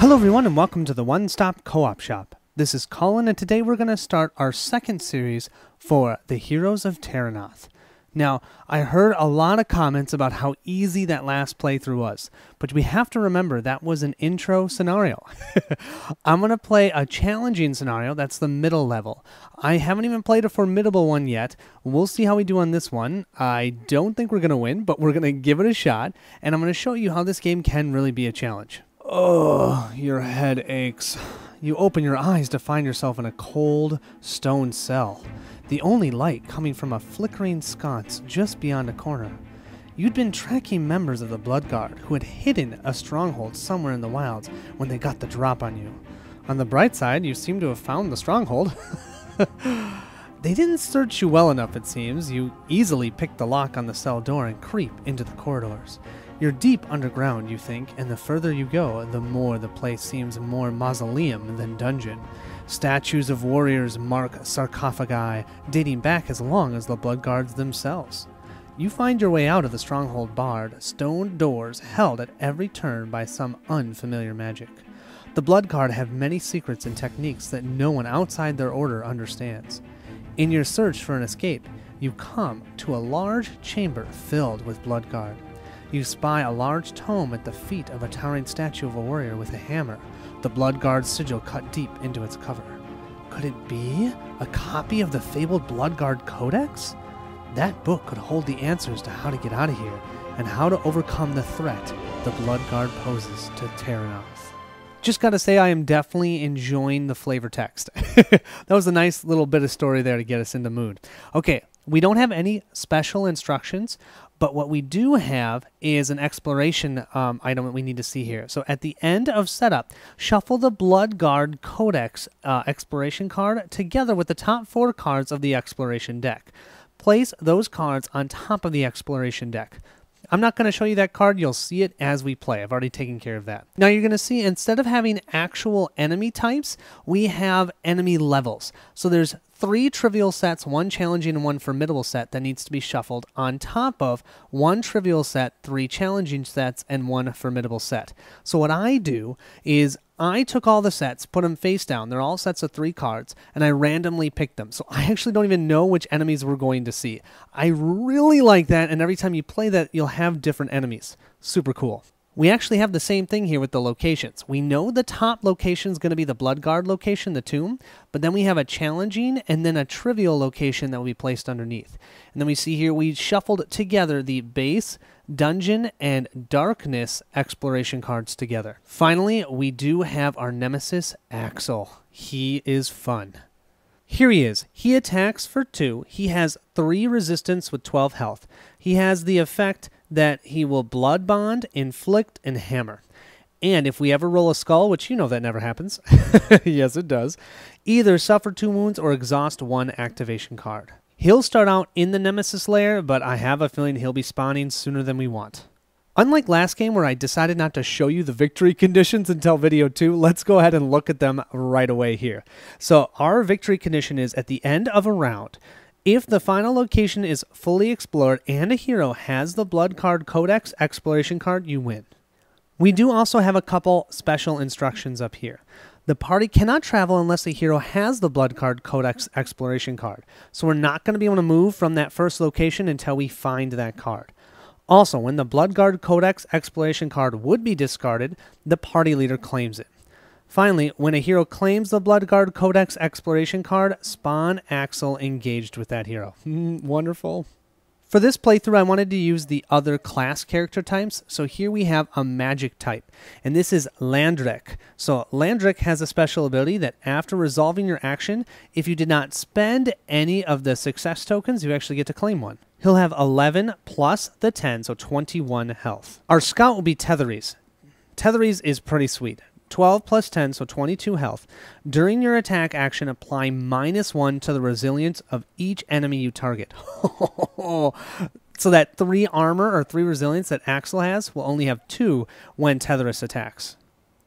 Hello everyone and welcome to the One Stop Co-op Shop. This is Colin and today we're going to start our second series for the Heroes of Terrinoth. Now, I heard a lot of comments about how easy that last playthrough was, but we have to remember that was an intro scenario. I'm going to play a challenging scenario, that's the middle level. I haven't even played a formidable one yet. We'll see how we do on this one. I don't think we're going to win, but we're going to give it a shot, and I'm going to show you how this game can really be a challenge. Oh, your head aches. You open your eyes to find yourself in a cold stone cell, the only light coming from a flickering sconce just beyond a corner. You'd been tracking members of the Blood Guard who had hidden a stronghold somewhere in the wilds when they got the drop on you. On the bright side, you seem to have found the stronghold. They didn't search you well enough, it seems. You easily pick the lock on the cell door and creep into the corridors. You're deep underground, you think, and the further you go, the more the place seems more mausoleum than dungeon. Statues of warriors mark sarcophagi, dating back as long as the Blood Guards themselves. You find your way out of the stronghold barred, stone doors held at every turn by some unfamiliar magic. The Blood Guard have many secrets and techniques that no one outside their order understands. In your search for an escape, you come to a large chamber filled with Blood Guard. You spy a large tome at the feet of a towering statue of a warrior with a hammer, the Blood Guard's sigil cut deep into its cover. Could it be a copy of the fabled Blood Guard Codex? That book could hold the answers to how to get out of here and how to overcome the threat the Blood Guard poses to Terrinoth. Just gotta say, I am definitely enjoying the flavor text. That was a nice little bit of story there to get us in the mood. Okay, we don't have any special instructions, but what we do have is an exploration item that we need to see here. So at the end of setup, shuffle the Blood Guard Codex exploration card together with the top 4 cards of the exploration deck. Place those cards on top of the exploration deck. I'm not going to show you that card. You'll see it as we play. I've already taken care of that. Now you're going to see instead of having actual enemy types, we have enemy levels. So there's 3 trivial sets, 1 challenging and 1 formidable set that needs to be shuffled on top of 1 trivial set, 3 challenging sets, and 1 formidable set. So what I do is I took all the sets, put them face down. They're all sets of 3 cards, and I randomly picked them. So I actually don't even know which enemies we're going to see. I really like that, and every time you play that, you'll have different enemies. Super cool. We actually have the same thing here with the locations. We know the top location is going to be the Blood Guard location, the tomb, but then we have a challenging and then a trivial location that will be placed underneath. And then we see here we shuffled together the base, dungeon, and darkness exploration cards together. Finally, we do have our nemesis, Axel. He is fun. Here he is. He attacks for 2. He has 3 resistance with 12 health. He has the effect that he will blood bond, inflict, and hammer. And if we ever roll a skull, which you know that never happens, yes it does, either suffer 2 wounds or exhaust 1 activation card. He'll start out in the Nemesis lair, but I have a feeling he'll be spawning sooner than we want. Unlike last game where I decided not to show you the victory conditions until video 2, let's go ahead and look at them right away here. So our victory condition is at the end of a round, if the final location is fully explored and a hero has the Blood Guard Codex exploration card, you win. We do also have a couple special instructions up here. The party cannot travel unless the hero has the Blood Guard Codex exploration card. So we're not going to be able to move from that first location until we find that card. Also, when the Blood Guard Codex exploration card would be discarded, the party leader claims it. Finally, when a hero claims the Blood Guard Codex exploration card, spawn Axel engaged with that hero. Wonderful. For this playthrough, I wanted to use the other class character types. So here we have a magic type, and this is Landric. So Landric has a special ability that after resolving your action, if you did not spend any of the success tokens, you actually get to claim one. He'll have 11 plus the 10, so 21 health. Our scout will be Tetheries. Tetheries is pretty sweet. 12 plus 10, so 22 health. During your attack action, apply -1 to the resilience of each enemy you target. So that 3 armor or 3 resilience that Axel has will only have 2 when Tetheris attacks.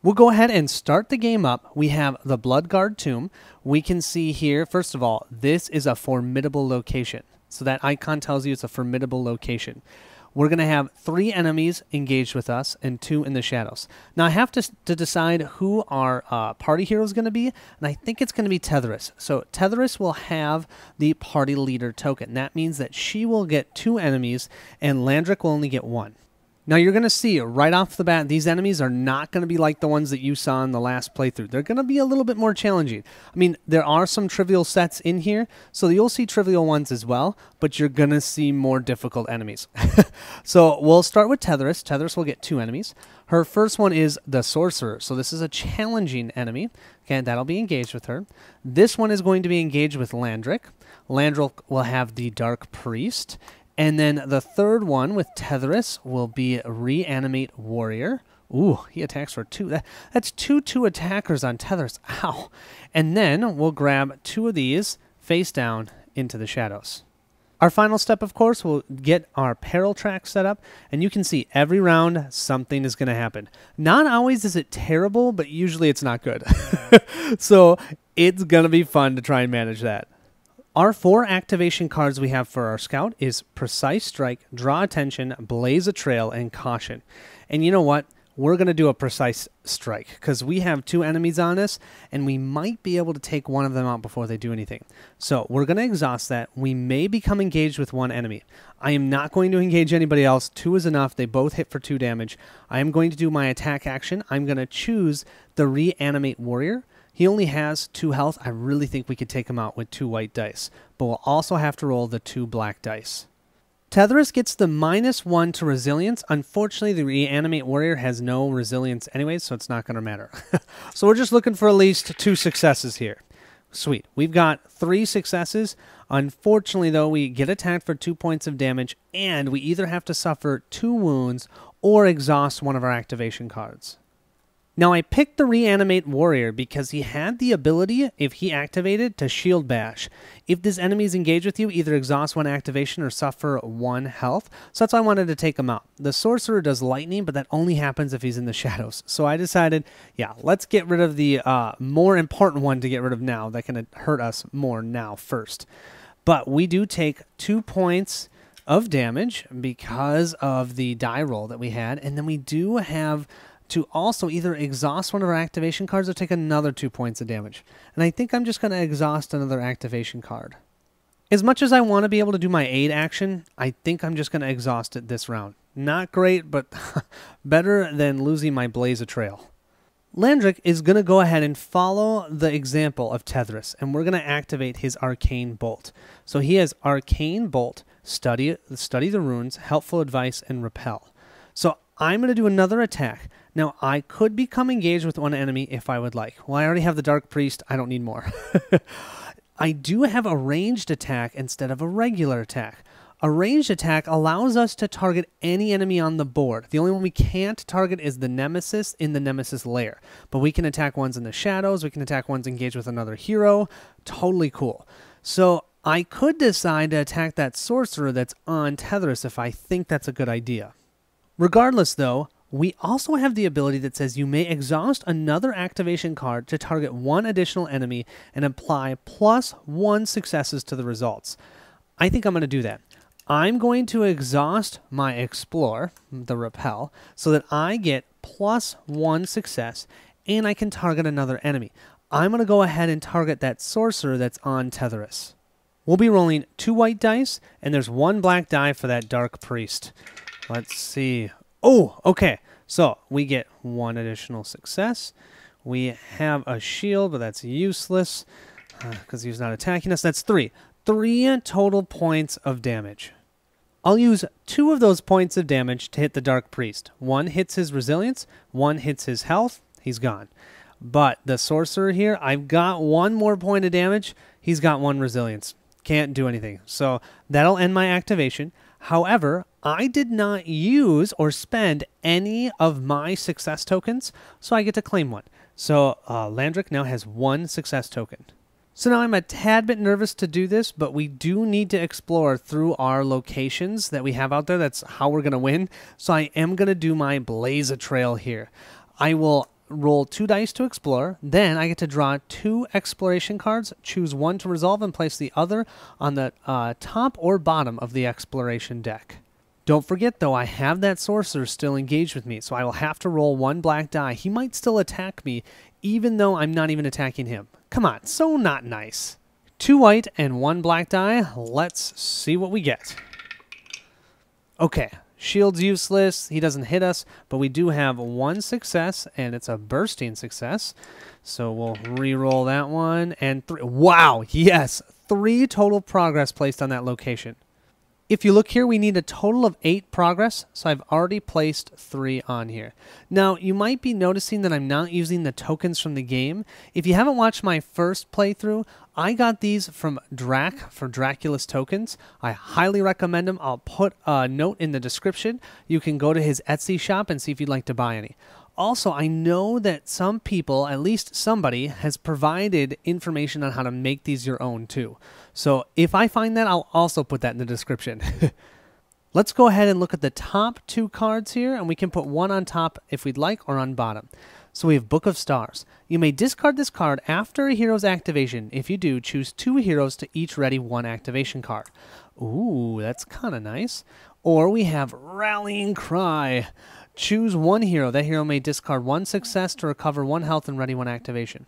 We'll go ahead and start the game up. We have the Blood Guard tomb. We can see here, first of all, this is a formidable location. So that icon tells you it's a formidable location. we're going to have 3 enemies engaged with us and 2 in the shadows. Now, I have to decide who our party hero is going to be, and I think it's going to be Tethris. So Tethris will have the party leader token. That means that she will get 2 enemies, and Landric will only get 1. Now, you're going to see right off the bat, these enemies are not going to be like the ones that you saw in the last playthrough. They're going to be a little bit more challenging. I mean, there are some trivial sets in here, so you'll see trivial ones as well, but you're going to see more difficult enemies. So we'll start with Tethris. Tethris will get 2 enemies. Her first one is the Sorcerer, so this is a challenging enemy. Okay, that'll be engaged with her. This one is going to be engaged with Landric. Landric will have the Dark Priest. And then the third one with Tethris will be Reanimate Warrior. Ooh, he attacks for 2. That's 2 attackers on Tethris. Ow. And then we'll grab 2 of these face down into the shadows. Our final step, of course, will get our peril track set up. And you can see every round something is going to happen. Not always is it terrible, but usually it's not good. So it's going to be fun to try and manage that. Our 4 activation cards we have for our scout is Precise Strike, Draw Attention, Blaze a Trail, and Caution. And you know what? We're going to do a Precise Strike because we have 2 enemies on us, and we might be able to take one of them out before they do anything. So we're going to exhaust that. We may become engaged with 1 enemy. I am not going to engage anybody else. 2 is enough. They both hit for 2 damage. I am going to do my attack action. I'm going to choose the Reanimate Warrior. He only has 2 health. I really think we could take him out with 2 white dice, but we'll also have to roll the 2 black dice. Tethris gets the -1 to resilience. Unfortunately, the Reanimate Warrior has no resilience anyways, so it's not going to matter. So we're just looking for at least 2 successes here. Sweet. We've got 3 successes. Unfortunately, though, we get attacked for 2 points of damage, and we either have to suffer 2 wounds or exhaust one of our activation cards. Now, I picked the Reanimate Warrior because he had the ability, if he activated, to Shield Bash. If this enemy is engaged with you, either exhaust 1 activation or suffer 1 health. So that's why I wanted to take him out. The Sorcerer does Lightning, but that only happens if he's in the shadows. So I decided, yeah, let's get rid of the more important one to get rid of now. That can hurt us more now first. But we do take 2 points of damage because of the die roll that we had. And then we do have to also either exhaust one of our activation cards or take another 2 points of damage. And I think I'm just going to exhaust another activation card. As much as I want to be able to do my aid action, I think I'm just going to exhaust it this round. Not great, but better than losing my Blaze a Trail. Landric is going to go ahead and follow the example of Tethris, and we're going to activate his Arcane Bolt. So he has Arcane Bolt, Study the Runes, Helpful Advice, and Repel. So I'm going to do another attack. Now, I could become engaged with 1 enemy if I would like. Well, I already have the Dark Priest. I don't need more. I do have a ranged attack instead of a regular attack. A ranged attack allows us to target any enemy on the board. The only one we can't target is the Nemesis in the Nemesis lair. But we can attack ones in the shadows. We can attack ones engaged with another hero. Totally cool. So I could decide to attack that Sorcerer that's on Tethris if I think that's a good idea. Regardless, though, we also have the ability that says you may exhaust another activation card to target 1 additional enemy and apply +1 successes to the results. I think I'm going to do that. I'm going to exhaust my Explore, the Repel, so that I get +1 success and I can target another enemy. I'm going to go ahead and target that Sorcerer that's on Tethris. We'll be rolling 2 white dice, and there's 1 black die for that Dark Priest. Let's see. Oh, okay. So we get 1 additional success. We have a shield, but that's useless because he's not attacking us. That's 3. 3 total points of damage. I'll use 2 of those points of damage to hit the Dark Priest. 1 hits his resilience, 1 hits his health. He's gone. But the Sorcerer here, I've got 1 more point of damage. He's got 1 resilience. Can't do anything. So that'll end my activation. However, I did not use or spend any of my success tokens, so I get to claim 1. So Landric now has 1 success token. So now I'm a tad bit nervous to do this, but we do need to explore through our locations that we have out there. That's how we're going to win. So I am going to do my Blaze a Trail here. I will roll 2 dice to explore. Then I get to draw 2 exploration cards, choose 1 to resolve, and place the other on the top or bottom of the exploration deck. Don't forget, though, I have that sorcerer still engaged with me, so I will have to roll 1 black die. He might still attack me, even though I'm not even attacking him. Come on, so not nice. 2 white and 1 black die. Let's see what we get. Okay, shield's useless. He doesn't hit us, but we do have 1 success, and it's a bursting success. So we'll re-roll that one, and 3. Wow, yes, 3 total progress placed on that location. If you look here, we need a total of 8 progress, so I've already placed 3 on here. Now, you might be noticing that I'm not using the tokens from the game. If you haven't watched my first playthrough, I got these from Drac for Dracula's tokens. I highly recommend them. I'll put a note in the description. You can go to his Etsy shop and see if you'd like to buy any. Also, I know that some people, at least somebody, has provided information on how to make these your own too. So if I find that, I'll also put that in the description. Let's go ahead and look at the top 2 cards here, and we can put 1 on top if we'd like, or on bottom. So we have Book of Stars. You may discard this card after a hero's activation. If you do, choose 2 heroes to each ready 1 activation card. Ooh, that's kind of nice. Or we have Rallying Cry. Choose 1 hero. That hero may discard 1 success to recover 1 health and ready 1 activation.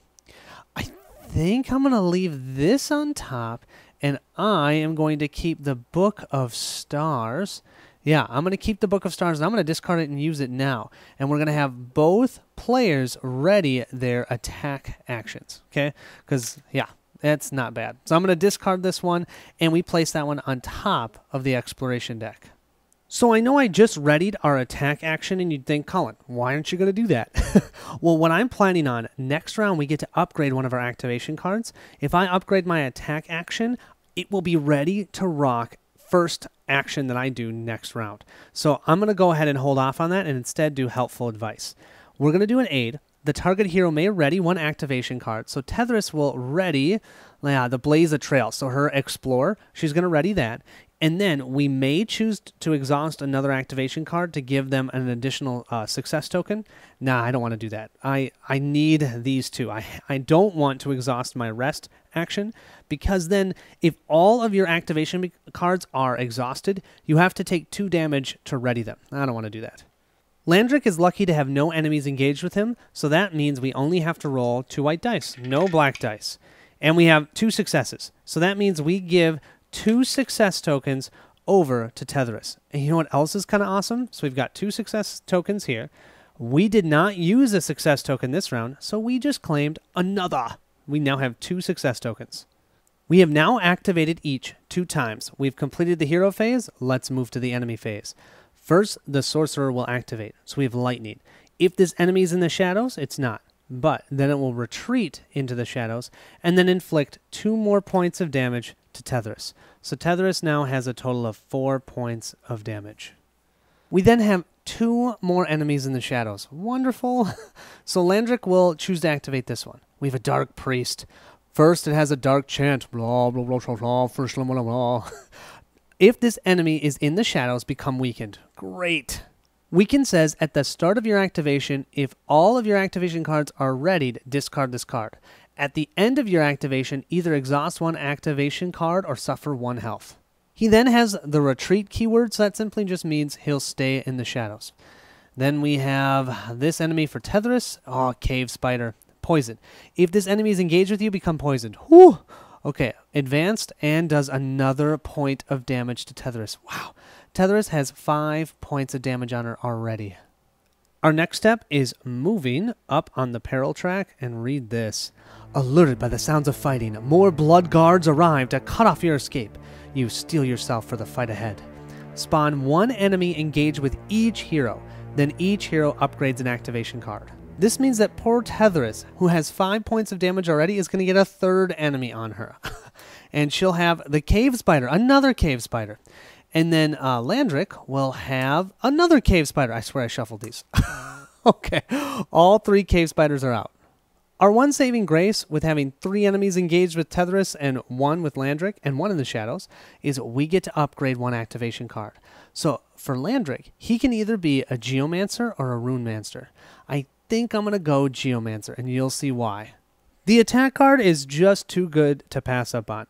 I think I'm going to leave this on top, and I am going to keep the Book of Stars. Yeah, I'm going to keep the Book of Stars, and I'm going to discard it and use it now. And we're going to have both players ready their attack actions, okay? Because, yeah, that's not bad. So I'm going to discard this one, and we place that one on top of the exploration deck. So I know I just readied our attack action, and you'd think, Colin, why aren't you going to do that? Well, what I'm planning on, next round we get to upgrade one of our activation cards. If I upgrade my attack action, it will be ready to rock first action that I do next round. So I'm going to go ahead and hold off on that and instead do helpful advice. We're going to do an aid. The target hero may ready 1 activation card. So Tethris will ready the Blaze a Trail. So her Explore, she's going to ready that. And then we may choose to exhaust another activation card to give them an additional success token. Nah, I don't want to do that. I need these 2. I don't want to exhaust my rest action, because then if all of your activation cards are exhausted, you have to take 2 damage to ready them. I don't want to do that. Landric is lucky to have no enemies engaged with him, so that means we only have to roll 2 white dice, no black dice. And we have 2 successes, so that means we give 2 success tokens over to Tethris. And you know what else is kind of awesome? So we've got 2 success tokens here. We did not use a success token this round, so we just claimed another. We now have 2 success tokens. We have now activated each 2 times. We've completed the hero phase. Let's move to the enemy phase. First, the sorcerer will activate. So we have lightning. If this enemy is in the shadows, it's not. But then it will retreat into the shadows and then inflict 2 more points of damage to Tethris. So Tethris now has a total of 4 points of damage. We then have 2 more enemies in the shadows. Wonderful. So Landric will choose to activate this one. We have a Dark Priest. First, it has a dark chant. Blah, blah, blah, blah, blah, first, blah, blah, blah. If this enemy is in the shadows, become weakened. Great. Weaken says, at the start of your activation, if all of your activation cards are readied, discard this card. At the end of your activation, either exhaust 1 activation card or suffer 1 health. He then has the retreat keyword, so that simply just means he'll stay in the shadows. Then we have this enemy for Tethris. Oh, Cave Spider. Poison. If this enemy is engaged with you, become poisoned. Whew! Okay, advanced and does another point of damage to Tethris. Wow. Tethris has 5 points of damage on her already. Our next step is moving up on the peril track, and read this. Alerted by the sounds of fighting, more blood guards arrive to cut off your escape. You steel yourself for the fight ahead. Spawn 1 enemy engaged with each hero. Then each hero upgrades an activation card. This means that poor Tethris, who has 5 points of damage already, is going to get a 3rd enemy on her. And she'll have the Cave Spider, another Cave Spider. And then Landric will have another Cave Spider. I swear I shuffled these. Okay, all 3 Cave Spiders are out. Our one saving grace with having 3 enemies engaged with Tethris and 1 with Landric and 1 in the shadows is we get to upgrade 1 activation card. So for Landric, he can either be a Geomancer or a Runemancer. I think I'm going to go Geomancer, and you'll see why. The attack card is just too good to pass up on.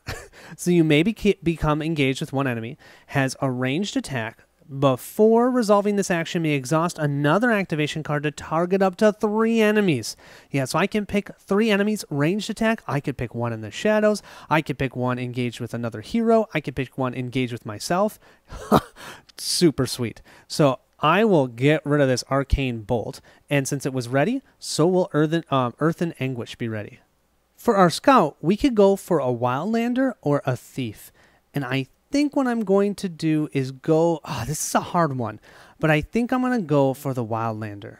So you may become engaged with 1 enemy, has a ranged attack, Before resolving this action, may exhaust another activation card to target up to 3 enemies. Yeah, so I can pick 3 enemies, ranged attack. I could pick one in the shadows. I could pick one engaged with another hero. I could pick one engaged with myself. Super sweet. So I will get rid of this Arcane Bolt, and since it was ready, so will Earthen Anguish be ready. For our scout, we could go for a Wildlander or a Thief, and I think what I'm going to do is go... this is a hard one, but I think I'm going to go for the Wildlander.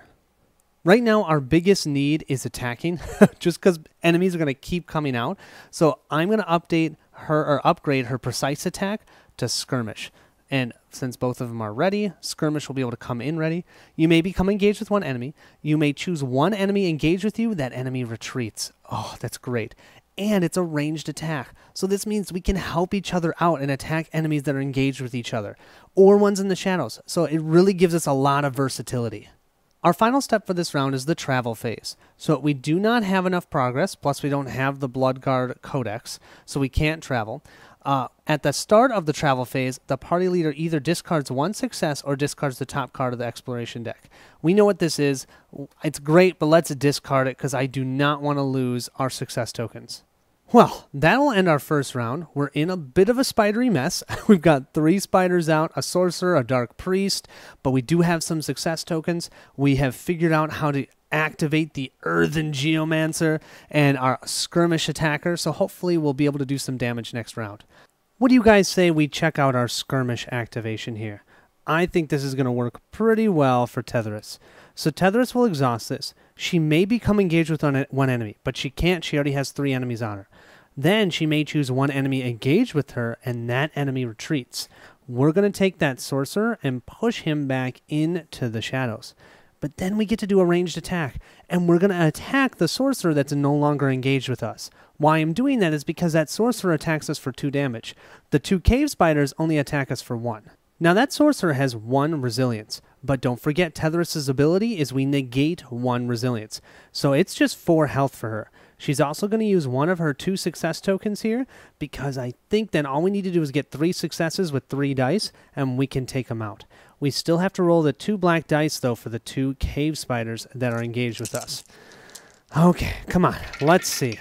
Right now, our biggest need is attacking, just because enemies are going to keep coming out. So I'm going to update her or upgrade her precise attack to Skirmish. And since both of them are ready, Skirmish will be able to come in ready. You may become engaged with one enemy. You may choose one enemy engaged with you. That enemy retreats. Oh, that's great. And it's a ranged attack. So this means we can help each other out and attack enemies that are engaged with each other, or ones in the shadows. So it really gives us a lot of versatility. Our final step for this round is the travel phase. So we do not have enough progress, plus we don't have the Bloodguard Codex, so we can't travel. At the start of the travel phase, the party leader either discards one success or discards the top card of the exploration deck. We know what this is. It's great, but let's discard it because I do not want to lose our success tokens. Well, that'll end our first round. We're in a bit of a spidery mess. We've got 3 spiders out, a sorcerer, a dark priest, but we do have some success tokens. We have figured out how to activate the Earthen Geomancer and our Skirmish attacker, so hopefully we'll be able to do some damage next round. What do you guys say we check out our Skirmish activation here? I think this is going to work pretty well for Tethyrus. So Tethyrus will exhaust this. She may become engaged with one enemy, but she can't. She already has 3 enemies on her. Then she may choose one enemy engaged with her, and that enemy retreats. We're going to take that sorcerer and push him back into the shadows. But then we get to do a ranged attack, and we're going to attack the sorcerer that's no longer engaged with us. Why I'm doing that is because that sorcerer attacks us for 2 damage. The 2 cave spiders only attack us for 1. Now that sorcerer has 1 resilience, but don't forget Tethyrus' ability is we negate 1 resilience. So it's just 4 health for her. She's also going to use one of her 2 success tokens here, because I think then all we need to do is get 3 successes with 3 dice, and we can take them out. We still have to roll the 2 black dice, though, for the 2 cave spiders that are engaged with us. Okay, come on. Let's see.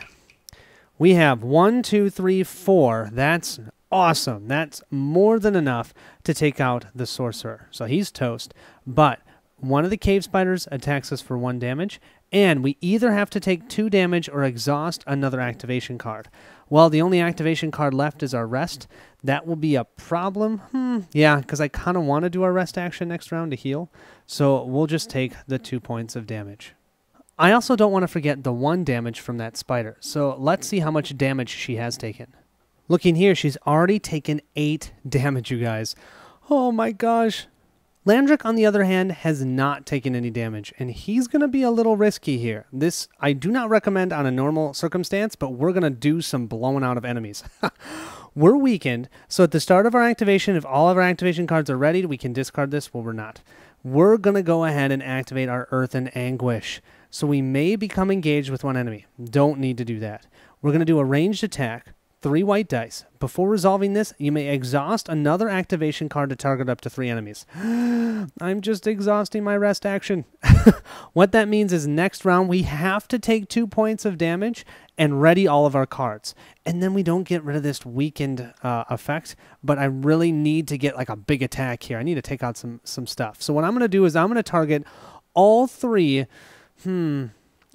We have 1, 2, 3, 4. That's awesome. That's more than enough to take out the sorcerer. So he's toast. But one of the cave spiders attacks us for 1 damage, and we either have to take 2 damage or exhaust another activation card. Well, the only activation card left is our rest. That will be a problem. Yeah, because I kind of want to do our rest action next round to heal. So we'll just take the 2 points of damage. I also don't want to forget the 1 damage from that spider. So let's see how much damage she has taken. Looking here, she's already taken 8 damage, you guys. Oh my gosh. Landrick, on the other hand, has not taken any damage, and he's going to be a little risky here. This I do not recommend on a normal circumstance, but we're going to do some blowing out of enemies. We're weakened, so at the start of our activation, if all of our activation cards are ready, we can discard this. Well, we're not. We're going to go ahead and activate our Earthen Anguish, so we may become engaged with 1 enemy. Don't need to do that. We're going to do a ranged attack. 3 white dice. Before resolving this, you may exhaust another activation card to target up to 3 enemies. I'm just exhausting my rest action. What that means is next round we have to take 2 points of damage and ready all of our cards. And then we don't get rid of this weakened effect, but I really need to get like a big attack here. I need to take out some stuff. So what I'm going to do is I'm going to target all 3...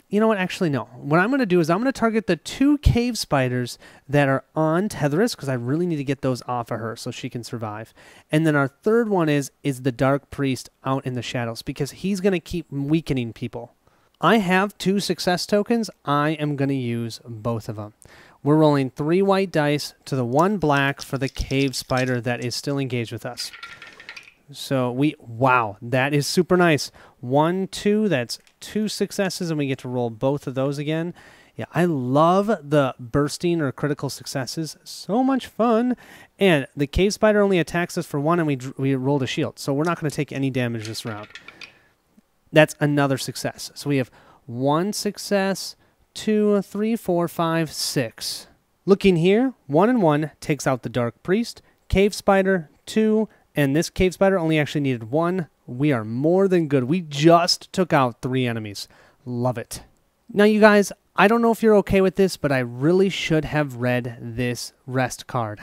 You know what? Actually, no. What I'm going to do is I'm going to target the 2 cave spiders that are on Tethyrus, because I really need to get those off of her so she can survive. And then our third one is the dark priest out in the shadows, because he's going to keep weakening people. I have 2 success tokens. I am going to use both of them. We're rolling 3 white dice to the 1 black for the cave spider that is still engaged with us. So wow, that is super nice. 1, 2, that's 2 successes, and we get to roll both of those again. Yeah, I love the bursting or critical successes. So much fun. And the cave spider only attacks us for 1, and we rolled a shield. So we're not going to take any damage this round. That's another success. So we have 1 success, 2, 3, 4, 5, 6. Looking here, 1 and 1 takes out the dark priest, cave spider, 2, And this cave spider only actually needed 1. We are more than good. We just took out 3 enemies. Love it. Now, you guys, I don't know if you're okay with this, but I really should have read this rest card.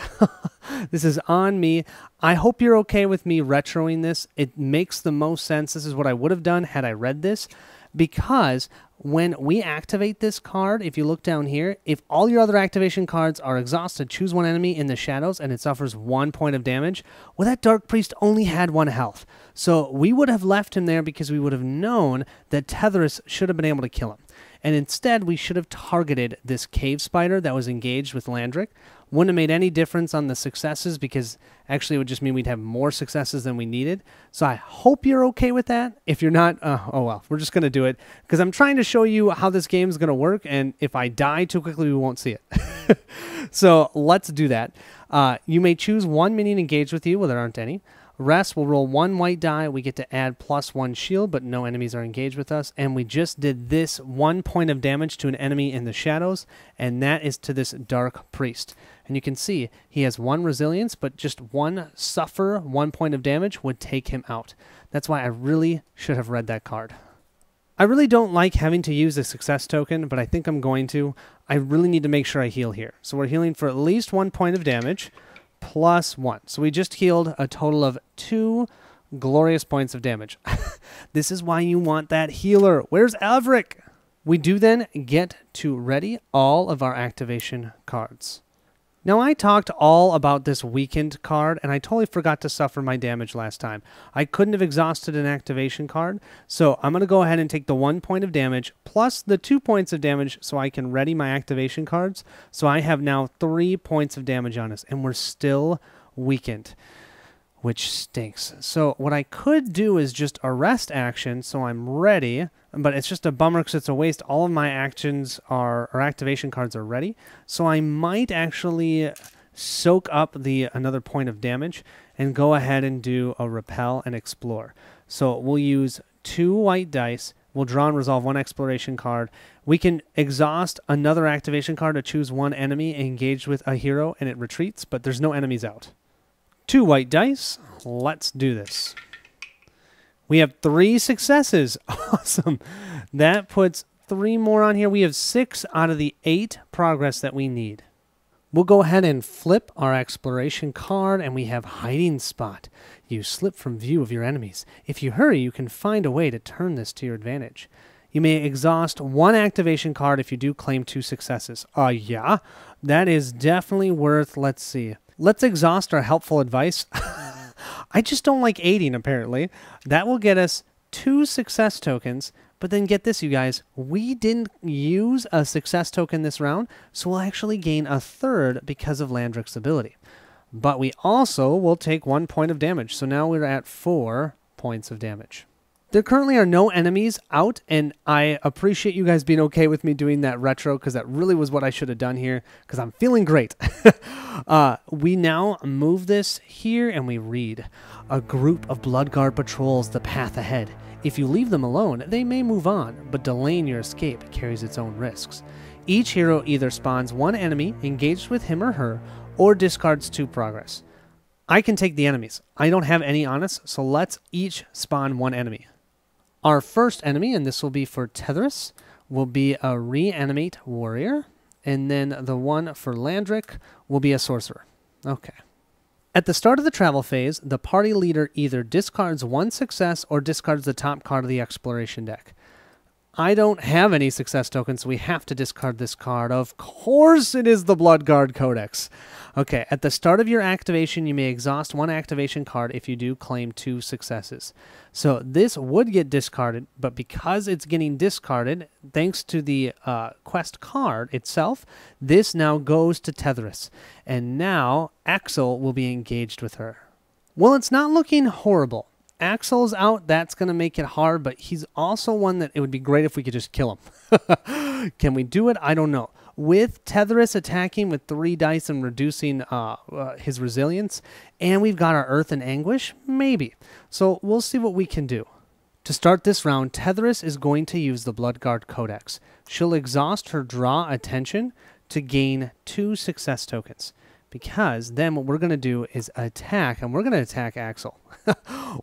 This is on me. I hope you're okay with me retroing this. It makes the most sense. This is what I would have done had I read this, because when we activate this card, if you look down here, if all your other activation cards are exhausted, choose 1 enemy in the shadows and it suffers 1 point of damage. Well, that Dark Priest only had 1 health. So we would have left him there because we would have known that Tethris should have been able to kill him. And instead, we should have targeted this cave spider that was engaged with Landric. Wouldn't have made any difference on the successes, because actually it would just mean we'd have more successes than we needed. So I hope you're okay with that. If you're not, oh well, we're just going to do it, because I'm trying to show you how this game is going to work, and if I die too quickly, we won't see it. So let's do that. You may choose 1 minion engaged with you. Well, there aren't any. Rest will roll 1 white die. We get to add +1 shield, but no enemies are engaged with us. And we just did this 1 point of damage to an enemy in the shadows, and that is to this Dark Priest. And you can see he has 1 resilience, but just 1 suffer, 1 point of damage would take him out. That's why I really should have read that card. I really don't like having to use a success token, but I think I'm going to. I really need to make sure I heal here. So we're healing for at least 1 point of damage. +1. So we just healed a total of 2 glorious points of damage. This is why you want that healer. Where's Avric? We do then get to ready all of our activation cards. Now, I talked all about this weakened card, and I totally forgot to suffer my damage last time. I couldn't have exhausted an activation card, so I'm going to go ahead and take the 1 point of damage plus the 2 points of damage so I can ready my activation cards. So I have now 3 points of damage on us, and we're still weakened, which stinks. So what I could do is just a rest action, so I'm ready, but it's just a bummer because it's a waste. All of my actions or activation cards are ready, so I might actually soak up another point of damage and go ahead and do a repel and explore. So we'll use 2 white dice. We'll draw and resolve 1 exploration card. We can exhaust another activation card to choose 1 enemy engaged with a hero, and it retreats, but there's no enemies out. 2 white dice. Let's do this. We have 3 successes. Awesome. That puts 3 more on here. We have 6 out of the 8 progress that we need. We'll go ahead and flip our exploration card, and we have Hiding Spot. You slip from view of your enemies. If you hurry, you can find a way to turn this to your advantage. You may exhaust 1 activation card if you do claim 2 successes. Yeah, that is definitely worth, let's see. Let's exhaust our helpful advice. I just don't like aiding, apparently. That will get us 2 success tokens, but then get this, you guys. We didn't use a success token this round, so we'll actually gain a 3rd because of Landric's ability. But we also will take 1 point of damage, so now we're at 4 points of damage. There currently are no enemies out, and I appreciate you guys being okay with me doing that retro, because that really was what I should have done here, because I'm feeling great. We now move this here, and we read. A group of Bloodguard patrols the path ahead. If you leave them alone, they may move on, but delaying your escape carries its own risks. Each hero either spawns 1 enemy engaged with him or her, or discards 2 progress. I can take the enemies. I don't have any on us, so let's each spawn 1 enemy. Our first enemy, and this will be for Tethris, will be a reanimate warrior, and then the one for Landric will be a sorcerer. Okay. At the start of the travel phase, the party leader either discards 1 success or discards the top card of the exploration deck. I don't have any success tokens, so we have to discard this card. Of course it is the Bloodguard Codex. Okay, at the start of your activation, you may exhaust 1 activation card if you do claim 2 successes. So this would get discarded, but because it's getting discarded, thanks to the quest card itself, this now goes to Tethris. And now Axel will be engaged with her. Well, it's not looking horrible. Axel's out, that's going to make it hard, but he's also one that it would be great if we could just kill him. Can we do it? I don't know. With Tethris attacking with 3 dice and reducing his resilience, and we've got our Earth and Anguish, maybe. So we'll see what we can do. To start this round, Tethris is going to use the Bloodguard Codex. She'll exhaust her draw attention to gain 2 success tokens. because then what we're going to do is attack, and we're going to attack Axel.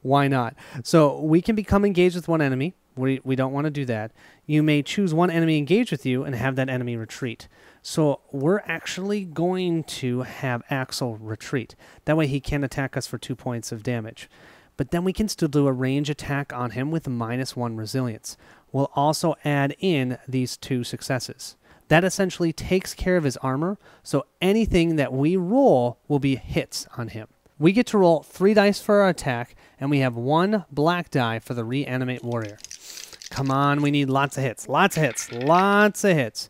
Why not? So we can become engaged with one enemy. We don't want to do that. You may choose one enemy engaged with you and have that enemy retreat. So we're actually going to have Axel retreat. That way he can't attack us for 2 points of damage. But then we can still do a range attack on him with -1 resilience. We'll also add in these 2 successes. That essentially takes care of his armor, so anything that we roll will be hits on him. We get to roll 3 dice for our attack, and we have 1 black die for the reanimate warrior. Come on, we need lots of hits. Lots of hits. Lots of hits.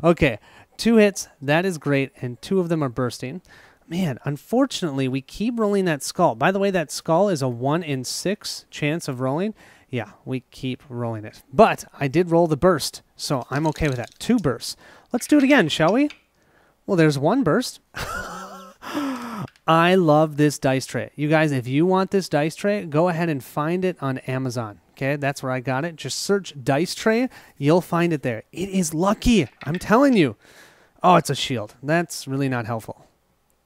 Okay, 2 hits. That is great, and 2 of them are bursting. Man, unfortunately, we keep rolling that skull. By the way, that skull is a 1 in 6 chance of rolling. Yeah, we keep rolling it. But I did roll the burst, so I'm okay with that. 2 bursts. Let's do it again, shall we? Well, there's 1 burst. I love this dice tray. You guys, if you want this dice tray, go ahead and find it on Amazon. Okay, that's where I got it. Just search dice tray. You'll find it there. It is lucky. I'm telling you. Oh, it's a shield. That's really not helpful.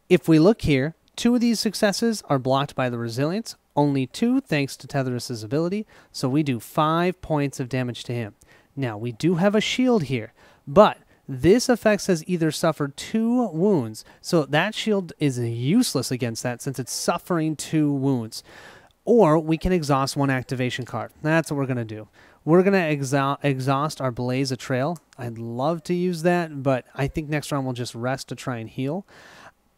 If we look here, 2 of these successes are blocked by the resilience. Only 2 thanks to Tetherus's ability. So we do 5 points of damage to him. Now, we do have a shield here, but this effect has either suffered 2 wounds, so that shield is useless against that since it's suffering 2 wounds. Or we can exhaust 1 activation card. That's what we're going to do. We're going to exhaust our Blaze of Trail. I'd love to use that, but I think next round we'll just rest to try and heal.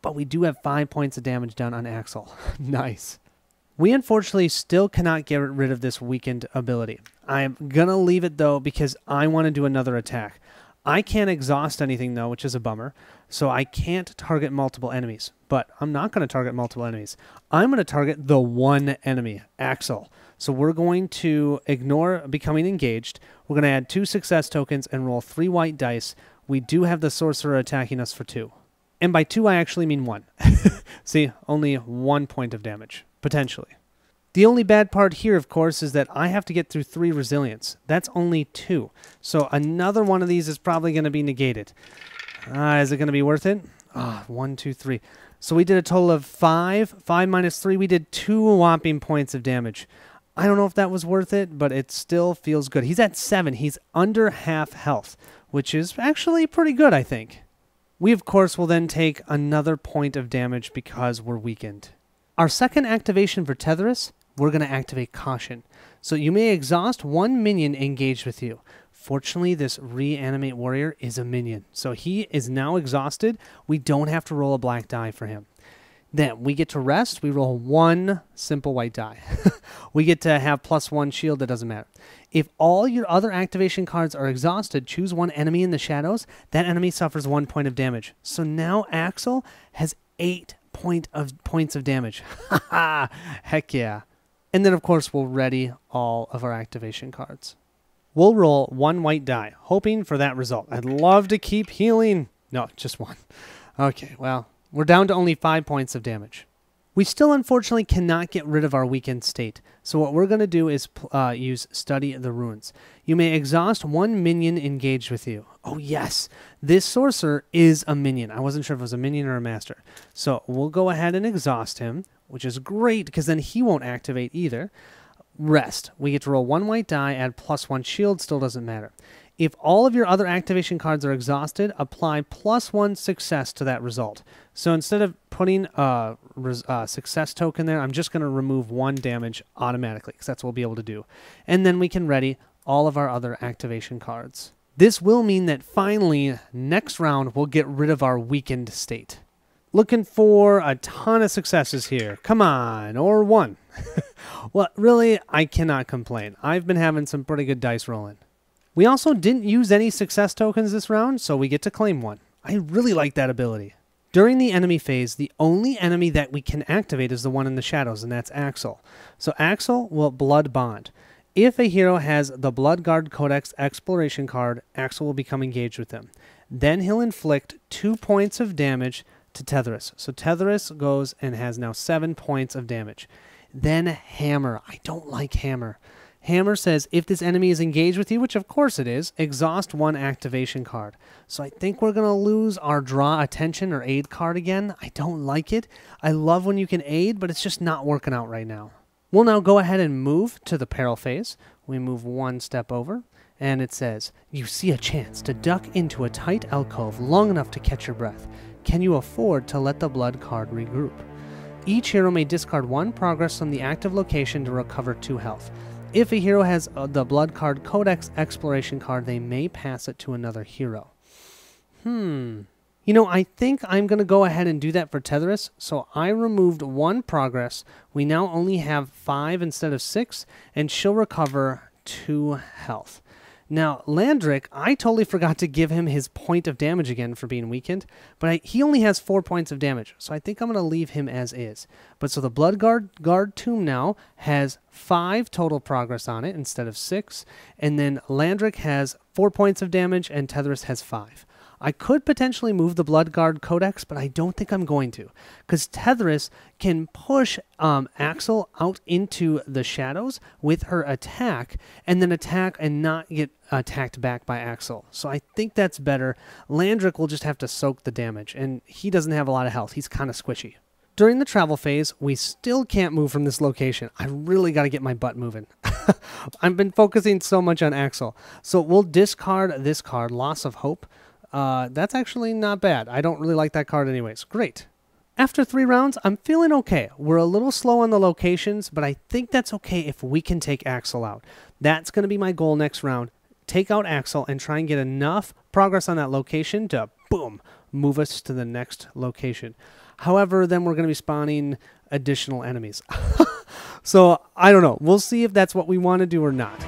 But we do have 5 points of damage done on Axel. Nice. We unfortunately still cannot get rid of this weakened ability. I'm going to leave it though because I want to do another attack. I can't exhaust anything though, which is a bummer, so I can't target multiple enemies. But I'm not going to target multiple enemies. I'm going to target the 1 enemy, Axel. So we're going to ignore becoming engaged. We're going to add 2 success tokens and roll 3 white dice. We do have the sorcerer attacking us for 2. And by 2, I actually mean 1. See, only 1 point of damage, potentially. The only bad part here, of course, is that I have to get through 3 resilience. That's only 2. So another one of these is probably going to be negated. Is it going to be worth it? 1, 2, 3. So we did a total of 5. 5 minus 3, we did 2 whopping points of damage. I don't know if that was worth it, but it still feels good. He's at 7. He's under half health, which is actually pretty good, I think. We, of course, will then take another point of damage because we're weakened. Our second activation for Tetherus, we're going to activate Caution. So you may exhaust 1 minion engaged with you. Fortunately, this reanimate warrior is a minion. So he is now exhausted. We don't have to roll a black die for him. Then we get to rest. We roll 1 simple white die. We get to have +1 shield. That doesn't matter. If all your other activation cards are exhausted, choose 1 enemy in the shadows. That enemy suffers 1 point of damage. So now Axel has 8 points of damage. Heck yeah. And then, of course, we'll ready all of our activation cards. We'll roll 1 white die, hoping for that result. I'd love to keep healing. No, just 1. Okay, well, we're down to only 5 points of damage. We still, unfortunately, cannot get rid of our weakened state. So what we're going to do is use Study the Runes. You may exhaust 1 minion engaged with you. Oh, yes. This sorcerer is a minion. I wasn't sure if it was a minion or a master. So we'll go ahead and exhaust him, which is great because then he won't activate either. Rest. We get to roll 1 white die, add +1 shield, still doesn't matter. If all of your other activation cards are exhausted, apply +1 success to that result. So instead of putting a success token there, I'm just going to remove 1 damage automatically, because that's what we'll be able to do. And then we can ready all of our other activation cards. This will mean that finally, next round, we'll get rid of our weakened state. Looking for a ton of successes here. Come on, or 1. Well, really, I cannot complain. I've been having some pretty good dice rolling. We also didn't use any success tokens this round, so we get to claim 1. I really like that ability. During the enemy phase, the only enemy that we can activate is the one in the shadows, and that's Axel. So Axel will Blood Bond. If a hero has the Bloodguard Codex Exploration card, Axel will become engaged with them. Then he'll inflict 2 points of damage to Tetherus. So Tetherus goes and has now 7 points of damage. Then Hammer. I don't like Hammer. Hammer says, if this enemy is engaged with you, which of course it is, exhaust 1 activation card. So I think we're going to lose our draw attention or aid card again. I don't like it. I love when you can aid, but it's just not working out right now. We'll now go ahead and move to the Peril Phase. We move 1 step over, and it says, you see a chance to duck into a tight alcove long enough to catch your breath. Can you afford to let the blood card regroup? Each hero may discard 1 progress from the active location to recover 2 health. If a hero has the blood card Codex exploration card, they may pass it to another hero. You know, I think I'm going to go ahead and do that for Tetherus. So I removed 1 progress. We now only have 5 instead of 6, and she'll recover 2 health. Now, Landrick, I totally forgot to give him his point of damage again for being weakened, but he only has 4 points of damage, so I think I'm going to leave him as is. But so the Blood Guard Tomb now has 5 total progress on it instead of 6, and then Landrick has 4 points of damage and Tetherus has 5. I could potentially move the Blood Guard Codex, but I don't think I'm going to, because Tetherus can push Axel out into the shadows with her attack, and then attack and not get attacked back by Axel. So I think that's better. Landrick will just have to soak the damage, and he doesn't have a lot of health. He's kind of squishy. During the travel phase, we still can't move from this location. I really got to get my butt moving. I've been focusing so much on Axel. So we'll discard this card, Loss of Hope. That's actually not bad. I don't really like that card anyways. Great. After 3 rounds, I'm feeling okay. We're a little slow on the locations, but I think that's okay if we can take Axel out. That's going to be my goal next round. Take out Axel and try and get enough progress on that location to, boom, move us to the next location. However, then we're going to be spawning additional enemies. So, I don't know. We'll see if that's what we want to do or not.